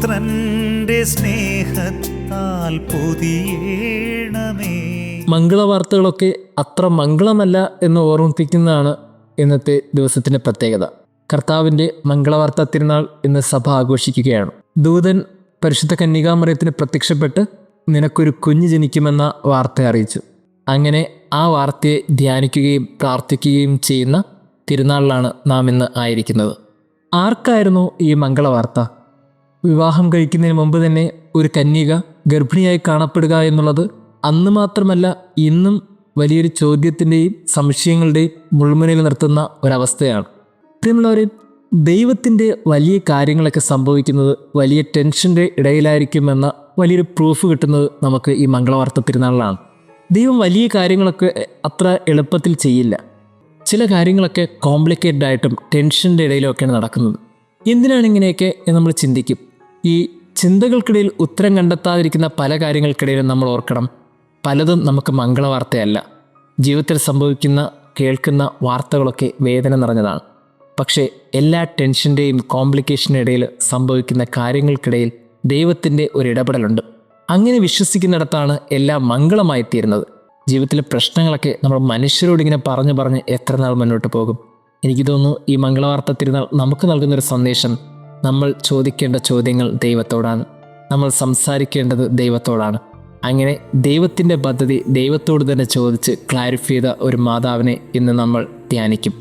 പുത്രന്റെ സ്നേഹത്താൽ പൊതിയേണമേ. മംഗളവാർത്തകളൊക്കെ അത്ര മംഗളമല്ല എന്ന് ഓർമ്മിപ്പിക്കുന്നതാണ് ഇന്നത്തെ ദിവസത്തിൻ്റെ പ്രത്യേകത. കർത്താവിൻ്റെ മംഗളവാർത്ത തിരുനാൾ ഇന്ന് സഭ ആഘോഷിക്കുകയാണ്. ദൂതൻ പരിശുദ്ധ കന്യകാമറിയത്തിന് പ്രത്യക്ഷപ്പെട്ട് നിനക്കൊരു കുഞ്ഞ് ജനിക്കുമെന്ന വാർത്ത അറിയിച്ചു. അങ്ങനെ ആ വാർത്തയെ ധ്യാനിക്കുകയും പ്രാർത്ഥിക്കുകയും ചെയ്യുന്ന തിരുനാളിലാണ് നാം ഇന്ന് ആയിരിക്കുന്നത്. ആർക്കായിരുന്നു ഈ മംഗളവാർത്ത? വിവാഹം കഴിക്കുന്നതിന് മുമ്പ് തന്നെ ഒരു കന്യക ഗർഭിണിയായി കാണപ്പെടുക എന്നുള്ളത് അന്ന് മാത്രമല്ല ഇന്നും വലിയൊരു ചോദ്യത്തിൻ്റെയും സംശയങ്ങളുടെയും മുൾമുനയിൽ നിർത്തുന്ന ഒരവസ്ഥയാണ്. പ്രിയമുള്ളവരെ, ദൈവത്തിൻ്റെ വലിയ കാര്യങ്ങളൊക്കെ സംഭവിക്കുന്നത് വലിയ ടെൻഷൻ്റെ ഇടയിലായിരിക്കുമെന്ന വലിയൊരു പ്രൂഫ് കിട്ടുന്നത് നമുക്ക് ഈ മംഗളവാർത്ത തിരുനാളിലാണ്. ദൈവം വലിയ കാര്യങ്ങളൊക്കെ അത്ര എളുപ്പത്തിൽ ചെയ്യില്ല. ചില കാര്യങ്ങളൊക്കെ കോംപ്ലിക്കേറ്റഡ് ആയിട്ടും ടെൻഷൻ്റെ ഇടയിലൊക്കെയാണ് നടക്കുന്നത്. എന്തിനാണ് ഇങ്ങനെയൊക്കെ എന്ന് നമ്മൾ ചിന്തിക്കും. ഈ ചിന്തകൾക്കിടയിൽ ഉത്തരം കണ്ടെത്താതിരിക്കുന്ന പല കാര്യങ്ങൾക്കിടയിലും നമ്മൾ ഓർക്കണം, പലതും നമുക്ക് മംഗളവാർത്തയല്ല. ജീവിതത്തിൽ സംഭവിക്കുന്ന കേൾക്കുന്ന വാർത്തകളൊക്കെ വേദന നിറഞ്ഞതാണ്. പക്ഷേ എല്ലാ ടെൻഷൻ്റെയും കോംപ്ലിക്കേഷൻ്റെ ഇടയിൽ സംഭവിക്കുന്ന കാര്യങ്ങൾക്കിടയിൽ ദൈവത്തിൻ്റെ ഒരു ഇടപെടലുണ്ട്. അങ്ങനെ വിശ്വസിക്കുന്നിടത്താണ് എല്ലാം മംഗളമായി തീരുന്നത്. ജീവിതത്തിലെ പ്രശ്നങ്ങളൊക്കെ നമ്മൾ മനുഷ്യരോടിങ്ങനെ പറഞ്ഞ് എത്ര നാൾ മുന്നോട്ട് പോകും? എനിക്ക് തോന്നുന്നു ഈ മംഗളവാർത്ത തിരുനാൾ നമുക്ക് നൽകുന്നൊരു സന്ദേശം, നമ്മൾ ചോദിക്കേണ്ട ചോദ്യങ്ങൾ ദൈവത്തോടാണ്, നമ്മൾ സംസാരിക്കേണ്ടത് ദൈവത്തോടാണ്. അങ്ങനെ ദൈവത്തിൻ്റെ പദ്ധതി ദൈവത്തോട് തന്നെ ചോദിച്ച് ക്ലാരിഫൈ ചെയ്ത ഒരു മാതാവിനെ ഇന്ന് നമ്മൾ ധ്യാനിക്കും.